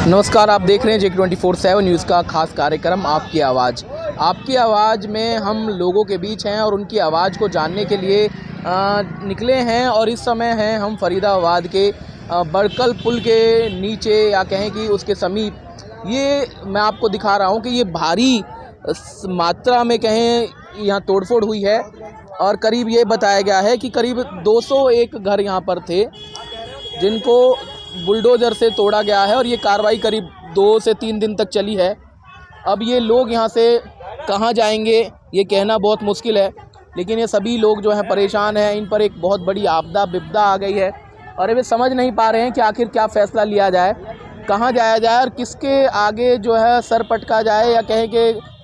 नमस्कार, आप देख रहे हैं J24/7 न्यूज़ का खास कार्यक्रम आपकी आवाज़। आपकी आवाज़ में हम लोगों के बीच हैं और उनकी आवाज़ को जानने के लिए निकले हैं और इस समय हैं हम फरीदाबाद के बड़कल पुल के नीचे या कहें कि उसके समीप। ये मैं आपको दिखा रहा हूँ कि ये भारी मात्रा में कहें यहाँ तोड़फोड़ हुई है और करीब ये बताया गया है कि करीब 201 घर यहाँ पर थे जिनको बुलडोज़र से तोड़ा गया है और ये कार्रवाई करीब 2 से 3 दिन तक चली है। अब ये लोग यहाँ से कहाँ जाएंगे ये कहना बहुत मुश्किल है, लेकिन ये सभी लोग जो हैं परेशान हैं। इन पर एक बहुत बड़ी विपदा आ गई है और वे समझ नहीं पा रहे हैं कि आखिर क्या फ़ैसला लिया जाए, कहाँ जाया जाए और किसके आगे जो है सर पटका जाए या कहें कि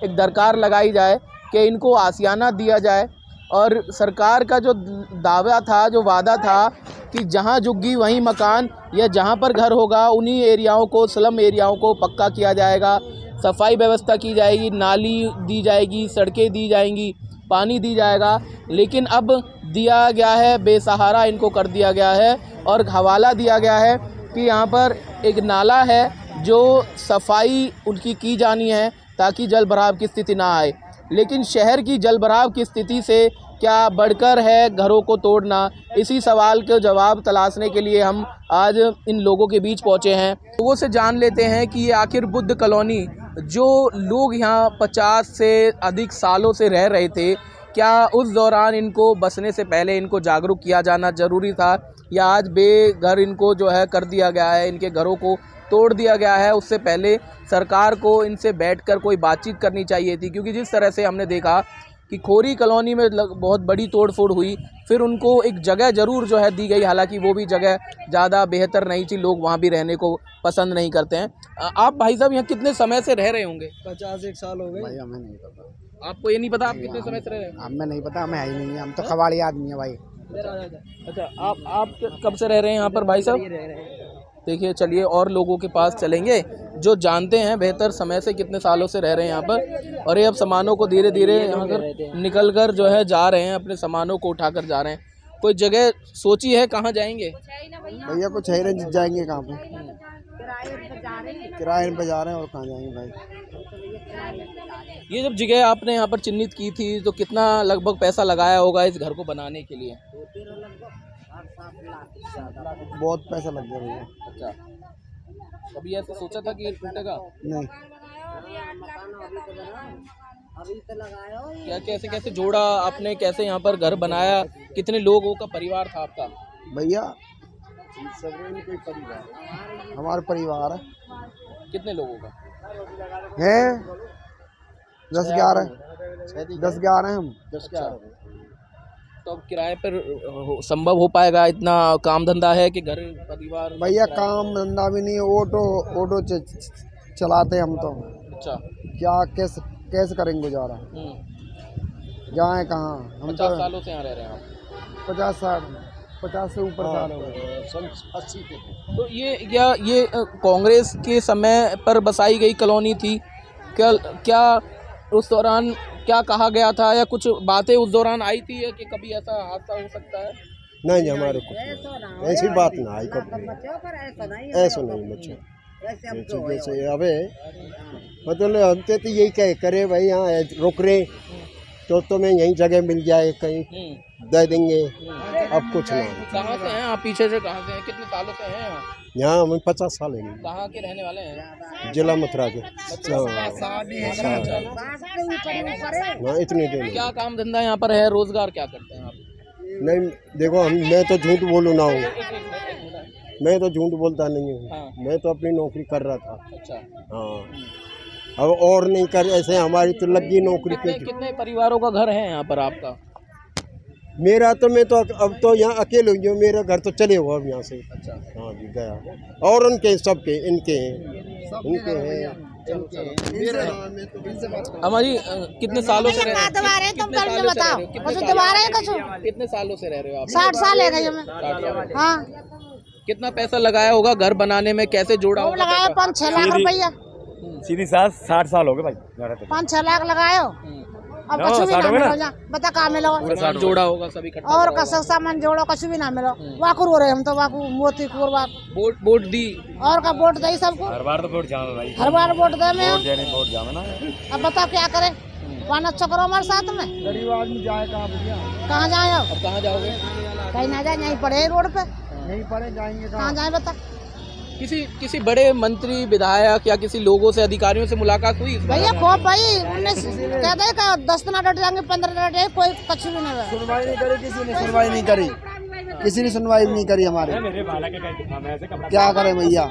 एक दरकार लगाई जाए कि इनको आशियाना दिया जाए। और सरकार का जो दावा था, जो वादा था कि जहाँ झुग्गी वहीं मकान या जहाँ पर घर होगा उन्हीं एरियाओं को, स्लम एरियाओं को पक्का किया जाएगा, सफाई व्यवस्था की जाएगी, नाली दी जाएगी, सड़कें दी जाएंगी, पानी दी जाएगा। लेकिन अब दिया गया है बेसहारा, इनको कर दिया गया है और हवाला दिया गया है कि यहाँ पर एक नाला है जो सफाई उनकी की जानी है ताकि जल भराव की स्थिति ना आए। लेकिन शहर की जल भराव की स्थिति से क्या बढ़कर है घरों को तोड़ना? इसी सवाल के जवाब तलाशने के लिए हम आज इन लोगों के बीच पहुंचे हैं। लोगों से जान लेते हैं कि ये आखिर बुद्ध कॉलोनी जो लोग यहाँ 50 से अधिक सालों से रह रहे थे, क्या उस दौरान इनको बसने से पहले इनको जागरूक किया जाना ज़रूरी था या आज बेघर इनको जो है कर दिया गया है, इनके घरों को तोड़ दिया गया है? उससे पहले सरकार को इनसे बैठकर कोई बातचीत करनी चाहिए थी, क्योंकि जिस तरह से हमने देखा कि खोरी कॉलोनी में बहुत बड़ी तोड़फोड़ हुई, फिर उनको एक जगह ज़रूर जो है दी गई, हालांकि वो भी जगह ज़्यादा बेहतर नहीं थी, लोग वहाँ भी रहने को पसंद नहीं करते हैं। आप भाई साहब यहाँ कितने समय से रह रहे होंगे? 51 साल हो गए भाई हमें नहीं पता। आपको ये नहीं पता आप कितने समय से रह रहे हैं? हमें नहीं पता, हमें है ही नहीं है, हम तो कबाड़ी आदमी है भाई। अच्छा, आप कब से रह रहे हैं यहाँ पर भाई साहब? देखिए, चलिए और लोगों के पास चलेंगे जो जानते हैं बेहतर समय से कितने सालों से रह रहे हैं यहाँ पर, और ये अब सामानों को धीरे धीरे यहाँ कर निकल कर जो है जा रहे हैं, अपने सामानों को उठाकर जा रहे हैं। कोई जगह सोची है कहाँ जाएंगे? भैया कुछ है नहीं, जाएंगे कहाँ पे? किराए पे जा रहे हैं और कहाँ जाएंगे भाई। ये जब जगह आपने यहाँ पर चिन्हित की थी तो कितना लगभग पैसा लगाया होगा इस घर को बनाने के लिए? बहुत पैसा लग गया भैया। अच्छा, कभी ऐसा सोचा था कि ये टूटेगा? नहीं। क्या कैसे कैसे जोड़ा आपने, कैसे यहाँ पर घर बनाया? कितने लोगों का परिवार था आपका? भैया हमारा परिवार है। कितने लोगों का है? 10-11 हम। तो अब किराए पर संभव हो पाएगा? इतना काम धंधा है कि घर परिवार? भैया काम धंधा भी नहीं है, ऑटो चलाते हम तो। अच्छा, क्या कैसे करेंगे गुजारा? जाए कहाँ? हम 50 सालों से यहाँ रह रहे हैं आप? 50 से ऊपर साल हो गए। 80 के। तो ये कांग्रेस के समय पर बसाई गई कॉलोनी थी क्या उस दौरान क्या कहा गया था या कुछ बातें उस दौरान आई थी या कि कभी ऐसा हादसा हो सकता है? नहीं, हमारे को ऐसी बात ना आई कभी, ऐसा नहीं बच्चों जैसे अबे मतलब हमसे तो यही कह करे भाई यहाँ रुक रहे तो तुम्हें यहीं जगह मिल जाए कहीं दे देंगे। अब कुछ नहीं। कहाँ से हैं आप? पीछे से कहाँ से हैं? कितने सालों से हैं यहाँ हमें 50 साल है। कहाँ के रहने वाले हैं? जिला मथुरा के। हाँ, इतने दिन। क्या काम धंधा यहाँ पर है? रोजगार क्या करते हैं आप? नहीं देखो, मैं तो झूठ बोलूँ ना हूँ, मैं तो झूठ बोलता नहीं हूँ। हाँ। मैं तो अपनी नौकरी कर रहा था। अच्छा, हाँ, अब और नहीं कर, ऐसे हमारी तो लगी नौकरी पे। कितने परिवारों का घर है यहाँ पर आपका? मेरा तो मैं तो अब तो यहाँ अकेले हूँ, जो मेरा घर तो चले हुआ अब यहाँ से। अच्छा, हाँ जी गया। और उनके सबके इनके हैं, उनके हैं। हमारी कितने सालों से रह रहे हो? कितने सालों से रह रहे हो आप? 60 साल है गई हमें। 60 साल। हाँ। कितना पैसा लगाया होगा घर बनाने में? कैसे जोड़ा होगा? लगाया 5-6 लाख रुपया। सीधी 60 साल हो गए भाई। 5-6 लाख लगायो। अब कछु भी ना मिलो जा बता कहाँ मिलो सामान जोड़ा होगा सभी इकट्ठा और करा का सामान जोड़ो कछु भी ना मिलो वाकू रो रहे हम तो वाकू मोती कुर वाकू होगा। वोट दी और का वोट दे सबको हर बार तो वोट जाना भाई, हर बार वोट दे में वोट देने वोट जाना ना। अब बताओ क्या करे पान अच्छा करो हमारे साथ में गरीब आदमी जाए कहाँ भैया, कहाँ जाए अब अब कहाँ जाओगे? कहीं ना जाए यहीं पड़े रोड पे नहीं पड़े जाएंगे कहाँ जाए बता किसी बड़े मंत्री विधायक या किसी लोगों से अधिकारियों से मुलाकात हुई इस बार? भैया खूब भाई 19 कह दे का 10 दिन डट जाएंगे 15 दिन डटे कोई कछु भी नहीं हुआ। सुनवाई नहीं करी, किसी ने सुनवाई नहीं करी, किसी ने सुनवाई नहीं करी हमारे। क्या करें भैया,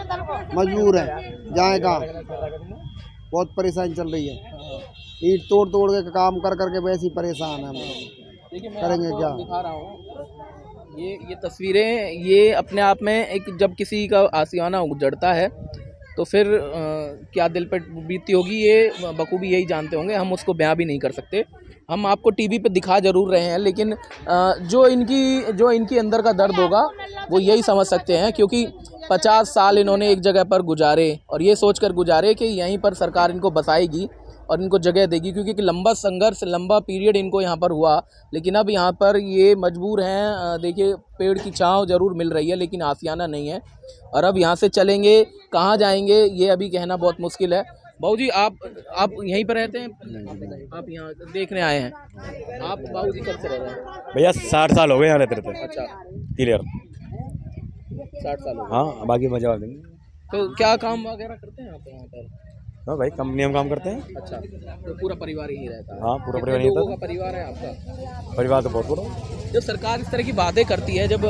मजबूर है, जाए कहाँ, बहुत परेशानी चल रही है। ईंट तोड़ तोड़ के काम कर करके वैसे ही परेशान है हम लोग। देखिए मैं करेंगे आपको क्या? दिखा रहा हूँ ये तस्वीरें, ये अपने आप में एक जब किसी का आशियाना उजड़ता है तो फिर क्या दिल पे बीतती होगी ये बखूबी यही जानते होंगे, हम उसको बयां भी नहीं कर सकते। हम आपको टीवी पे दिखा जरूर रहे हैं लेकिन जो इनकी अंदर का दर्द होगा वो यही समझ सकते हैं, क्योंकि 50 साल इन्होंने एक जगह पर गुजारे और ये सोचकर गुजारे कि यहीं पर सरकार इनको बसाएगी और इनको जगह देगी, क्योंकि एक लंबा संघर्ष लंबा पीरियड इनको यहाँ पर हुआ। लेकिन अब यहाँ पर ये मजबूर हैं। देखिए पेड़ की छांव ज़रूर मिल रही है लेकिन आशियाना नहीं है, और अब यहाँ से चलेंगे कहाँ जाएंगे ये अभी कहना बहुत मुश्किल है। बाबू जी आप यहीं पर रहते हैं? आप यहाँ देखने आए हैं? आप बाबू जी कब से रह रहे हैं? भैया 60 साल हो गए यहाँ रहते रहते। अच्छा क्लियर। 60 साल हो गए। हाँ बाकी मैं जवाब देंगे। तो क्या काम वगैरह करते हैं आप यहाँ पर? हाँ भाई कंपनी में काम करते हैं। अच्छा तो पूरा परिवार यहीं रहता है? हाँ पूरा कितने परिवार यहीं लोगों रहता का परिवार है आपका? परिवार तो बहुत बड़ा। जब सरकार इस तरह की बातें करती है, जब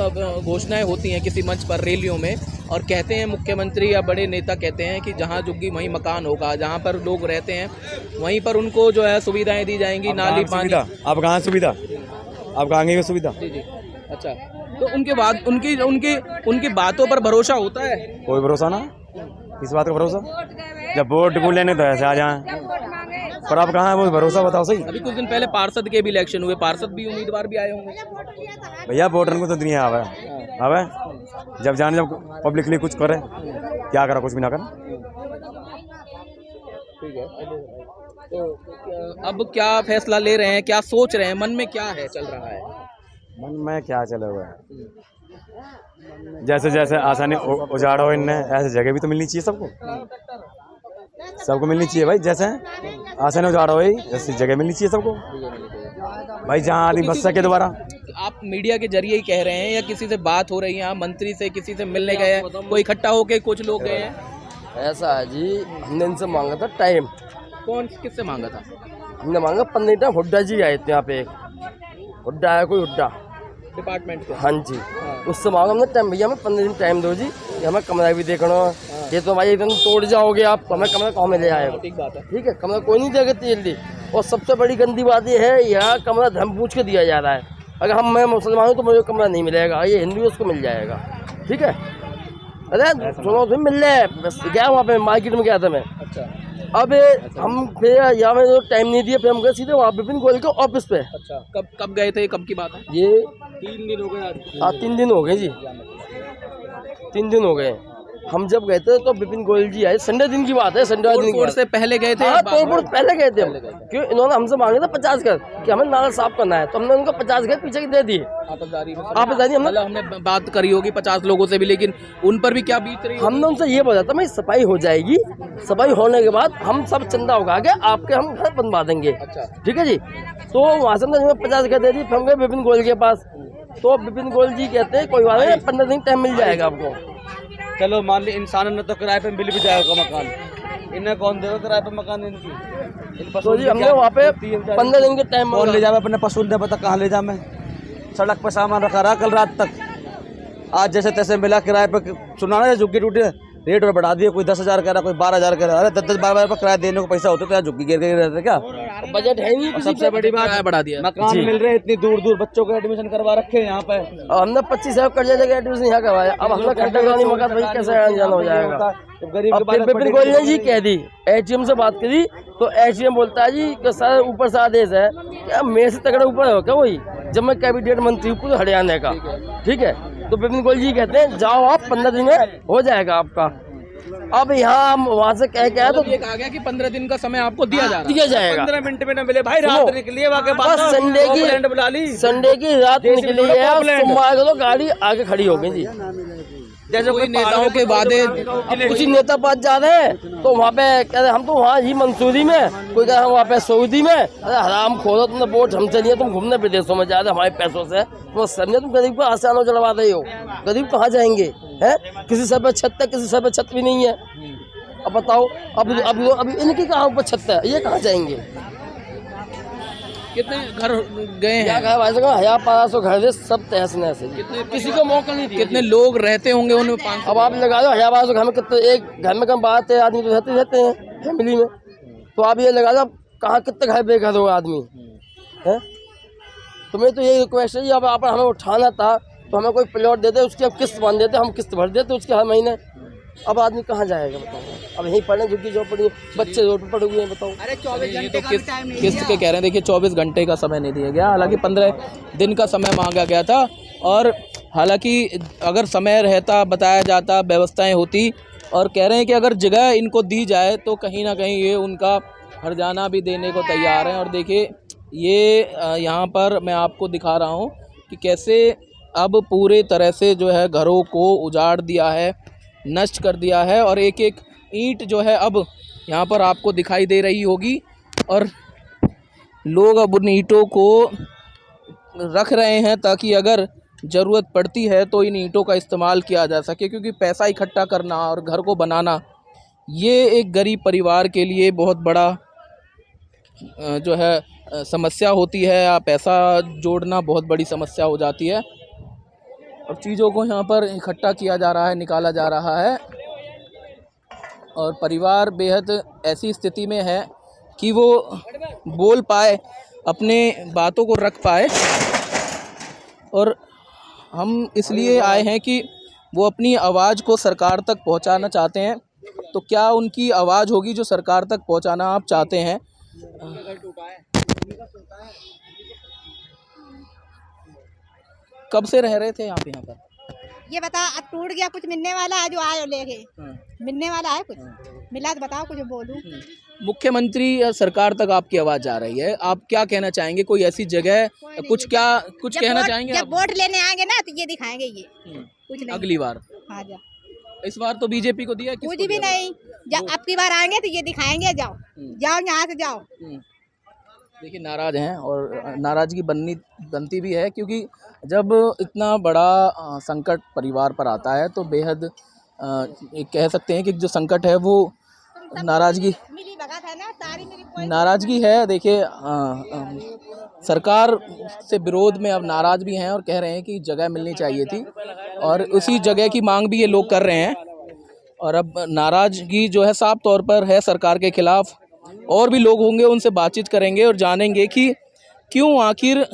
घोषणाएं होती हैं किसी मंच पर रैलियों में और कहते हैं मुख्यमंत्री या बड़े नेता कहते हैं कि जहां झुग्गी वहीं मकान होगा, जहां पर लोग रहते हैं वहीं पर उनको जो है सुविधाएं दी जाएंगी, नाली पानी। अब कहाँ सुविधा, अब कहाँ गई सुविधा? जी जी अच्छा, तो उनके बाद उनकी बातों पर भरोसा होता है? कोई भरोसा ना, किस बात का भरोसा? जब वोट को लेने तो ऐसे आ जाए, पर अब कहाँ है वो भरोसा, बताओ सही। अभी कुछ दिन पहले पार्षद के भी इलेक्शन हुए, पार्षद भी उम्मीदवार भी आए होंगे। भैया वोटर को तो दुनिया आवे जब जाने, जब पब्लिकली कुछ करे, क्या करा, कुछ भी ना करा। ठीक है, तो अब क्या फैसला ले रहे हैं, क्या सोच रहे हैं, मन में क्या है चल रहा है? मन में क्या चला हुआ है, जैसे जैसे आसानी उजाड़ा हो इनने, ऐसे जगह भी तो मिलनी चाहिए सबको, सबको मिलनी चाहिए भाई। जैसे आसानी उजाड़ा हो ऐसी जगह मिलनी चाहिए सबको भाई, जहाँ आदमी बच सके दोबारा। आप मीडिया के जरिए ही कह रहे हैं या किसी से बात हो रही है, आप मंत्री से किसी से मिलने गए हैं, कोई इकट्ठा होके कुछ लोग गए हैं? ऐसा है जी, हमने इनसे मांगा था टाइम। कौन किससे मांगा था? हमने मांगा 15 टाइम। हुड्डा जी आए थे यहाँ पे, एक हुड्डा आया, कोई हुड्डा डिपार्टमेंट के। हाँ जी, उससे मांगा हमने टाइम, भैया हमें 15 दिन टाइम दो जी, ये हमें कमरा भी देखना। ये तो भाई एकदम तोड़ जाओगे आप, हमें कमरा कहाँ में ले आएगा? ठीक बात है। ठीक है, कमरा कोई नहीं देगा जल्दी। और सबसे बड़ी गंदी बात ये है, यहाँ कमरा धर्म पूछ के दिया जा रहा है। अगर मैं मुसलमान हूँ तो मुझे कमरा नहीं मिलेगा, ये हिंदू है उसको मिल जाएगा। ठीक है, अरे सुनो तो मिल रहा है, बस गया वहाँ पे मार्केट में गया था मैं। अच्छा अब हम फिर यहाँ में टाइम नहीं दिया, फिर हम गए सीधे वहाँ विपिन गोयल के ऑफिस पे। अच्छा, कब गए थे, कब की बात है? ये 3 दिन हो गए आज। 3 दिन हो गए जी, 3 दिन हो गए। हम जब गए थे तो विपिन गोयल जी आए, संडे दिन की बात है, संडे दिन की बात। से पहले गए थे? हाँ, तोड़फोड़ पहले गए थे हम, क्यों इन्होंने हमसे मांगे थे 50 घर कि हमें नाला साफ करना है, तो हमने उनको 50 घर पीछे दे दिए। आपदारी हमने बात करी होगी 50 लोगों से भी, लेकिन उन पर भी क्या बीत रही? हमने उनसे ये बोला था भाई सफाई हो जाएगी, सफाई होने के बाद हम सब चंदा उगा के आपके हम घर बनवा देंगे। अच्छा ठीक है जी, तो वहाँ से हमने 50 घर दे दी। फिर हम गए विपिन गोयल के पास, तो विपिन गोयल जी कहते हैं कोई बात नहीं, 15 दिन टाइम मिल जाएगा आपको। चलो मान ली इंसान ने तो किराए पे मिल भी जाएगा मकान, इन्हें कौन देगा किराए पे मकान इनकी? तो जी हमने वहाँ पे 15 दिन के टाइम कौन ले जाए अपने पशु ने, पता कहाँ ले जा। मैं सड़क पर सामान रखा रहा कल रात तक, आज जैसे तैसे मिला किराए पे। सुना ना झुग्गी टूटे, रेट और बढ़ा दिए, कोई 10,000 कह रहा, कोई 12,000 कह रहा। अरे 10-12 पर किराया देने को पैसा होता तो यार झुग्गी गिर के रहते क्या? बजट है नहीं। सबसे बड़ी बात बढ़ा दिया, मकान मिल रहे इतनी दूर दूर, बच्चों को एडमिशन करवा रखे हैं यहाँ पे। अब हमने 25,000 कर्जा लेके एडमिशन यहाँ करवाया, अब हमने खड्डा करानी मकान भाई कैसे आना जाना हो जाएगा? अब फिर विपिन गोयल ने जी कह दी, एचडीएम से बात करी तो एचडीएम बोलता है जी कि सर ऊपर से आदेश है, क्या मेरे से तगड़ा ऊपर हो क्या वही, जब मैं कैबिनेट मंत्री हूँ पूरे हरियाणा का। ठीक है, तो विपिन गोयल जी कहते हैं जाओ आप 15 दिन में हो जाएगा आपका। अब यहाँ हम वहाँ से कह के आए तो ये कहा गया कि 15 दिन का समय आपको दिया जा रहा है। दिया जाएगा। 15 मिनट में न मिले भाई, रात निकली है वाकई बात। बस बुला ली, संडे की रात निकली है, सोमवार को तो गाड़ी आगे खड़ी हो गई जी। जैसे कोई नेताओं के वादे कुछ ही नेता पास जा रहे हैं तो वहाँ पे कह रहे हम तो वहाँ ही मंसूरी में, कोई कह रहा वहाँ पे सऊदी में। अरे हराम खोलो, तुमने वोट हमसे लिए, तुम घूमने विदेशों में जा रहे हमारे पैसों से, तो समझे तुम गरीब को आसानों चलवा रहे हो। गरीब कहाँ जाएंगे हैं? किसी सर पे छत है, किसी सर पे छत भी नहीं है। अब बताओ, अब इनकी कहाँ ऊपर छत है, ये कहाँ जाएंगे? कितने घर गए क्या हैं? कहा भाई साहब, 1500 घर दे सब तहस नहस है। किसी को मौका नहीं दिया। कितने लोग रहते होंगे उनमें? 500। अब आप लगा दो 1500 घर में, कितने एक घर में कम 12 आदमी तो रहते हैं फैमिली में, तो आप ये लगा दो कहाँ कितने घर बेघर हो आदमी है। तो मैं तो यही रिक्वेस्ट है, अब आप हमें उठाना था तो हमें कोई प्लॉट देते, उसकी अब किस्त बांध देते, हम किस्त भर देते उसके हर महीने। अब आदमी कहाँ जाएगा बताओ? अब यहीं पढ़े झुग्गी जो पड़ी, बच्चे रोड पर पड़े हुए हैं, बताओ। अरे 24 घंटे तो किस्त के कह रहे हैं। देखिए 24 घंटे का समय नहीं दिया गया, हालांकि 15 दिन का समय मांगा गया था। और हालांकि अगर समय रहता, बताया जाता, व्यवस्थाएं होती, और कह रहे हैं कि अगर जगह इनको दी जाए तो कहीं ना कहीं ये उनका हर्जाना भी देने को तैयार हैं। और देखिए ये यहाँ पर मैं आपको दिखा रहा हूँ कि कैसे अब पूरे तरह से जो है घरों को उजाड़ दिया है, नष्ट कर दिया है। और एक एक ईंट जो है अब यहाँ पर आपको दिखाई दे रही होगी, और लोग अब उन ईंटों को रख रहे हैं ताकि अगर ज़रूरत पड़ती है तो इन ईंटों का इस्तेमाल किया जा सके। क्योंकि पैसा इकट्ठा करना और घर को बनाना, ये एक गरीब परिवार के लिए बहुत बड़ा जो है समस्या होती है। या पैसा जोड़ना बहुत बड़ी समस्या हो जाती है। अब चीज़ों को यहाँ पर इकट्ठा किया जा रहा है, निकाला जा रहा है, और परिवार बेहद ऐसी स्थिति में है कि वो बोल पाए, अपने बातों को रख पाए। और हम इसलिए आए हैं कि वो अपनी आवाज़ को सरकार तक पहुंचाना चाहते हैं। तो क्या उनकी आवाज़ होगी जो सरकार तक पहुंचाना आप चाहते हैं? कब से रह रहे थे आप यहाँ पर? ये बता, अब टूट गया, कुछ मिलने वाला है जो आए लेके? मिलने वाला है कुछ? मिला तो बताओ, कुछ बोलूं। मुख्यमंत्री या सरकार तक आपकी आवाज़ जा रही है, आप क्या कहना चाहेंगे? कोई ऐसी जगह कुछ कहना चाहेंगे? जब वोट लेने आएंगे ना तो ये दिखाएंगे, ये कुछ नहीं। अगली बार? हाँ जा। इस बार तो बीजेपी को दिया, कुछ भी नहीं। जब अब की बार आएंगे तो ये दिखाएंगे, जाओ जाओ यहाँ से जाओ। देखिए नाराज़ हैं, और नाराज़गी बनती भी है, क्योंकि जब इतना बड़ा संकट परिवार पर आता है तो बेहद कह सकते हैं कि जो संकट है वो नाराज़गी है। देखिए सरकार से विरोध में अब नाराज़ भी हैं और कह रहे हैं कि जगह मिलनी चाहिए थी, और उसी जगह की मांग भी ये लोग कर रहे हैं। और अब नाराज़गी जो है साफ तौर पर है सरकार के खिलाफ। और भी लोग होंगे, उनसे बातचीत करेंगे और जानेंगे कि क्यों आखिर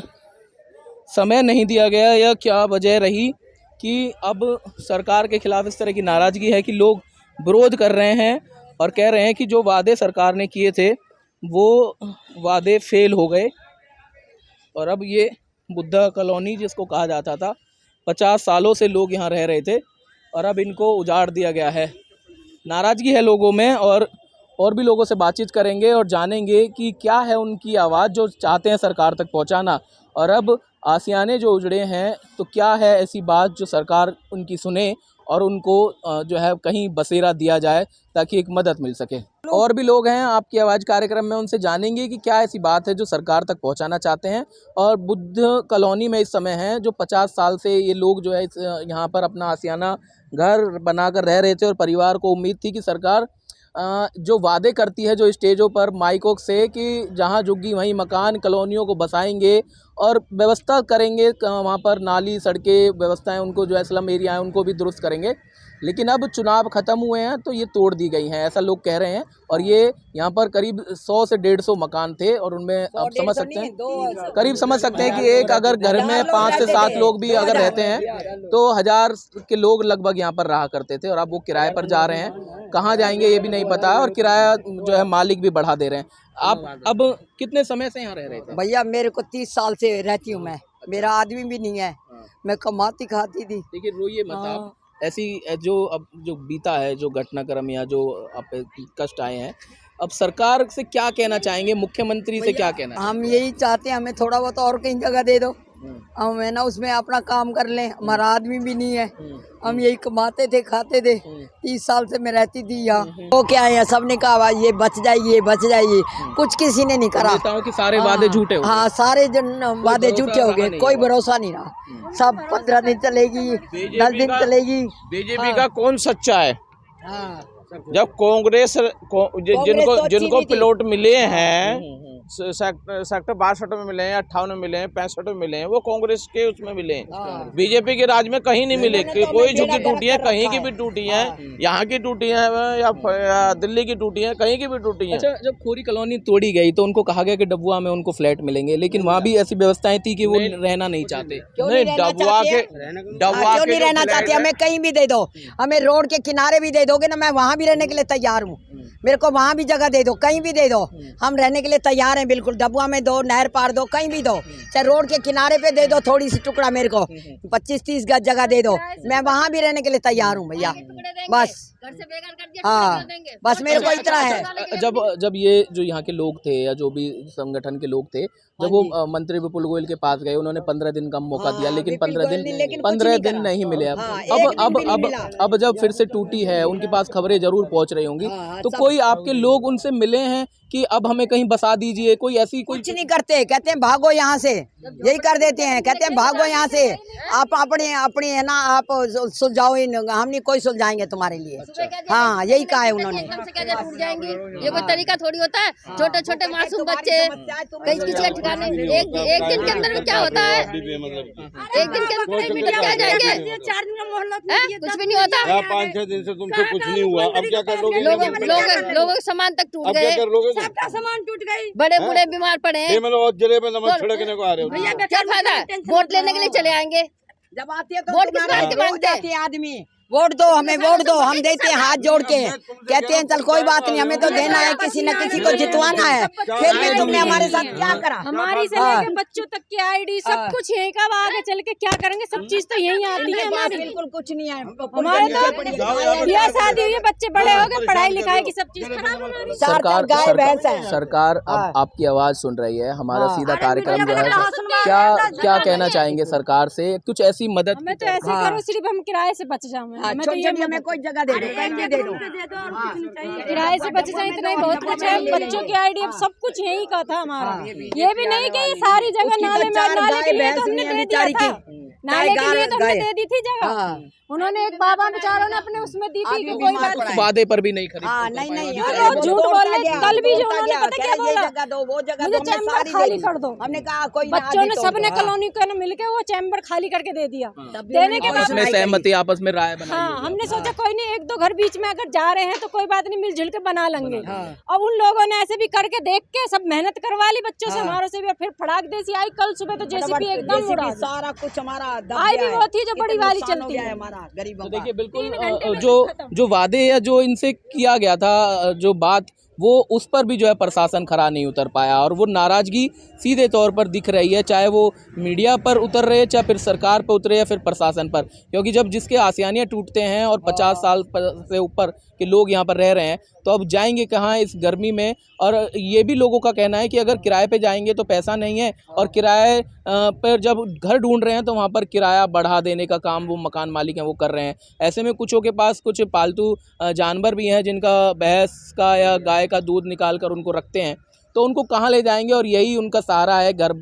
समय नहीं दिया गया, या क्या वजह रही कि अब सरकार के खिलाफ इस तरह की नाराज़गी है कि लोग विरोध कर रहे हैं और कह रहे हैं कि जो वादे सरकार ने किए थे वो वादे फेल हो गए। और अब ये बुद्धा कॉलोनी जिसको कहा जाता था, 50 सालों से लोग यहाँ रह रहे थे और अब इनको उजाड़ दिया गया है। नाराज़गी है लोगों में, और भी लोगों से बातचीत करेंगे और जानेंगे कि क्या है उनकी आवाज़ जो चाहते हैं सरकार तक पहुंचाना। और अब आसियाने जो उजड़े हैं तो क्या है ऐसी बात जो सरकार उनकी सुने और उनको जो है कहीं बसेरा दिया जाए ताकि एक मदद मिल सके। और भी लोग हैं आपकी आवाज़ कार्यक्रम में, उनसे जानेंगे कि क्या ऐसी बात है जो सरकार तक पहुंचाना चाहते हैं। और बुद्ध कॉलोनी में इस समय हैं जो 50 साल से ये लोग जो है यहाँ पर अपना आसियाना घर बनाकर रह रहे थे, और परिवार को उम्मीद थी कि सरकार जो वादे करती है जो स्टेजों पर माइकों से कि जहाँ झुग्गी वहीं मकान, कॉलोनियों को बसाएंगे और व्यवस्था करेंगे, वहाँ पर नाली सड़कें व्यवस्थाएं, उनको जो है स्लम एरिया है उनको भी दुरुस्त करेंगे। लेकिन अब चुनाव ख़त्म हुए हैं तो ये तोड़ दी गई हैं, ऐसा लोग कह रहे हैं। और ये यहाँ पर करीब 100 से 150 मकान थे, और उनमें आप समझ सकते हैं, करीब समझ सकते हैं कि एक अगर घर में 5 से 7 लोग भी अगर रहते हैं तो 1000 के लोग लगभग यहाँ पर रहा करते थे। और अब वो किराए पर जा रहे हैं, कहाँ जाएंगे ये भी नहीं पता है, और किराया जो है मालिक भी बढ़ा दे रहे हैं। आप अब कितने समय से यहाँ रह रहे थे? भैया मेरे को 30 साल से रहती हूँ मैं, मेरा आदमी भी नहीं है, मैं कमाती खाती थी। देखिए रोइए मत आप, ऐसी जो अब जो बीता है, जो घटनाक्रम या जो आप कष्ट आए हैं, अब सरकार से क्या कहना चाहेंगे, मुख्यमंत्री से क्या कहना हम यही चाहते हैं हमें थोड़ा बहुत और कहीं जगह दे दो, हम है ना उसमें अपना काम कर लें। हमारा आदमी भी नहीं है, हम यही कमाते थे खाते थे, 30 साल से मैं रहती थी यहाँ। तो क्या है, सबने कहा ये बच जाएगी ये बच जाएगी, कुछ किसी ने नहीं करा। नेताओं के सारे वादे झूठे हो गए। हाँ, सारे वादे झूठे हो गए, कोई भरोसा नहीं रहा। सब 15 दिन चलेगी, 10 दिन चलेगी। बीजेपी का कौन सच्चा है? हाँ, जब कांग्रेस जिनको प्लॉट मिले हैं सेक्टर 62 में मिले हैं, 58 में मिले हैं, 65 में मिले हैं, वो कांग्रेस के उसमें मिले हैं। बीजेपी के राज में कहीं नहीं मिले। कोई झुकी टूटी है, कहीं की भी टूटी है, यहाँ की टूटी है या दिल्ली की टूटी है, कहीं की भी टूटी है। अच्छा, जब खोरी कॉलोनी तोड़ी गई तो उनको कहा गया कि डबुआ में उनको फ्लैट मिलेंगे, लेकिन वहाँ भी ऐसी व्यवस्थाएं थी कि वो रहना नहीं चाहते। नहीं, डबुआ के क्यों नहीं रहना चाहते? हमें कहीं भी दे दो, हमें रोड के किनारे भी दे दोगे ना, मैं वहाँ भी रहने के लिए तैयार हूँ। मेरे को वहाँ भी जगह दे दो, कहीं भी दे दो, हम रहने के लिए तैयार हैं बिल्कुल। डबुआ में दो, नहर पार दो, कहीं भी दो, चाहे रोड के किनारे पे दे दो, थोड़ी सी टुकड़ा मेरे को 25-30 गज जगह दे दो, मैं वहाँ भी रहने के लिए तैयार हूँ भैया। बस हाँ, बस मेरे को इतना है। जब ये जो यहाँ के लोग थे या जो भी संगठन के लोग थे, जब वो मंत्री विपुल गोयल के पास गए, उन्होंने 15 दिन का मौका दिया, लेकिन 15 दिन नहीं मिले। अब जब फिर से टूटी है, उनके पास खबरें जरूर पहुंच रही होंगी, तो कोई आपके लोग उनसे मिले हैं कि अब हमें कहीं बसा दीजिए? कोई ऐसी कुछ नहीं करते, कहते हैं भागो यहाँ से, यही कर देते हैं, कहते हैं भागो यहाँ से, आप अपने है ना आप सुलझाओ, हम नहीं कोई सुलझाएंगे तुम्हारे लिए। हाँ, यही कहा है उन्होंने। टूट जाएंगी, ये कोई तरीका थोड़ी होता है। छोटे छोटे मासूम बच्चे, कहीं किसी का ठिकाना नहीं। एक दिन के अंदर में क्या होता है? एक दिन के अंदर क्या जाएंगे? 4 दिन का मोहल्ला कुछ भी नहीं होता। 5-6 दिन से तुमसे कुछ नहीं हुआ, अब क्या कर लोगे? लोगों के सामान तक टूट गए, सबका सामान टूट गई, बड़े बूढ़े बीमार पड़े हैं। जिले में नमक छिड़कने को आ रहे हो, क्या फायदा है? वोट लेने के लिए चले आएंगे, जब आती है तो वोट किस बात के मांगते हैं? आदमी वोट दो, हमें वोट दो, हम देते हैं हाथ जोड़ के, कहते हैं चल कोई बात नहीं, हमें तो देना है, किसी न किसी को जितवाना है। फिर भी तुमने हमारे साथ क्या करा? हमारी से लेकर बच्चों तक की आईडी सब कुछ यही का, आगे चल के क्या करेंगे? सब चीज तो यही आती है हमारी, बिल्कुल कुछ नहीं है हमारे तो ब्याह शादी हुई है, बच्चे बड़े हो गए, पढ़ाई लिखाई की सब चीज खराब हमारी। सरकार अब आपकी आवाज सुन रही है, हमारा सीधा कार्यक्रम जो है, क्या कहना चाहेंगे सरकार से? कुछ ऐसी मदद हमें तो ऐसे करो, सिर्फ हम किराए से बच जाए, हमें तो ये हमें कोई जगह दे दो, कहीं भी दे दो, किराए से बच जाए, इतना ही बहुत कुछ है। बच्चों की आईडी अब सब कुछ यही का था हमारा, ये भी नहीं कि ये सारी जगह नाले में, नाले के लिए तो हमने दे दिया था, नाले के लिए तो हमने दे दी थी जगह। उन्होंने एक बाबा बेचारों ने अपने उसमें दी थी कि कोई बात नहीं, वादे पर भी नहीं खरीद। नहीं, झूठ बोल रहे। कल भी जो उन्होंने पता क्या बोला, मुझे चैम्बर खाली कर दो। हमने कहा कोई बच्चों ने सबने कॉलोनी को मिलकर वो चैम्बर खाली करके दे दिया। देने के बाद में सहमति आपस में राय बनाई। हाँ, हमने सोचा कोई नहीं, 1-2 घर बीच में अगर जा रहे हैं तो कोई बात नहीं, मिलजुल के बना लेंगे। अब उन लोगों ने ऐसे भी करके देख के सब मेहनत करवा ली बच्चों से, हमारे से भी। फिर फड़ाक देसी आई कल सुबह, तो जेसीबी एकदम उड़ा, सारा कुछ हमारा आई भी वो थी जो बड़ी वाली चलती है हमारा गरीबों तो देखिए, बिल्कुल जो वादे या जो इनसे किया गया था, जो बात, वो उस पर भी जो है प्रशासन खरा नहीं उतर पाया, और वो नाराज़गी सीधे तौर पर दिख रही है, चाहे वो मीडिया पर उतर रहे, चाहे फिर सरकार पर उतरे या फिर प्रशासन पर। क्योंकि जब जिसके आसियानियाँ टूटते हैं और 50 साल से ऊपर के लोग यहाँ पर रह रहे हैं, तो अब जाएंगे कहाँ इस गर्मी में? और ये भी लोगों का कहना है कि अगर किराए पे जाएंगे तो पैसा नहीं है, और किराए पर जब घर ढूंढ रहे हैं तो वहाँ पर किराया बढ़ा देने का काम वो मकान मालिक हैं वो कर रहे हैं। ऐसे में कुछों के पास कुछ पालतू जानवर भी हैं जिनका भैंस का या गाय का दूध निकाल कर उनको रखते हैं, तो उनको कहाँ ले जाएंगे? और यही उनका सहारा है घर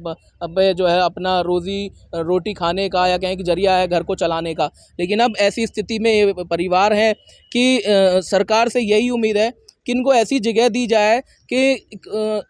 पे जो है अपना रोटी खाने का, या कहें कि जरिया है घर को चलाने का। लेकिन अब ऐसी स्थिति में ये परिवार है कि सरकार से यही उम्मीद है कि इनको ऐसी जगह दी जाए कि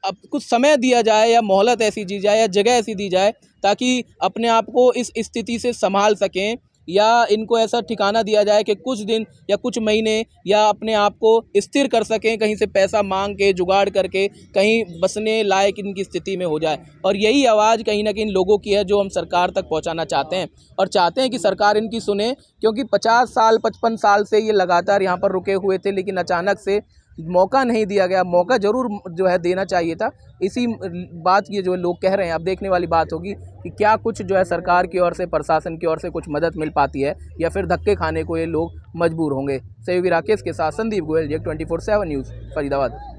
अब कुछ समय दिया जाए, या मोहलत ऐसी दी जाए, या जगह ऐसी दी जाए ताकि अपने आप को इस स्थिति से संभाल सकें, या इनको ऐसा ठिकाना दिया जाए कि कुछ दिन या कुछ महीने या अपने आप को स्थिर कर सकें, कहीं से पैसा मांग के जुगाड़ करके कहीं बसने लायक इनकी स्थिति में हो जाए। और यही आवाज़ कहीं ना कहीं लोगों की है जो हम सरकार तक पहुंचाना चाहते हैं, और चाहते हैं कि सरकार इनकी सुने। क्योंकि 50 साल 55 साल से ये लगातार यहाँ पर रुके हुए थे, लेकिन अचानक से मौका नहीं दिया गया। मौका ज़रूर जो है देना चाहिए था। इसी बात ये जो लोग कह रहे हैं, अब देखने वाली बात होगी कि क्या कुछ जो है सरकार की ओर से, प्रशासन की ओर से कुछ मदद मिल पाती है या फिर धक्के खाने को ये लोग मजबूर होंगे। सहयोगी राकेश के साथ संदीप गोयल, J24/7 न्यूज़, फरीदाबाद।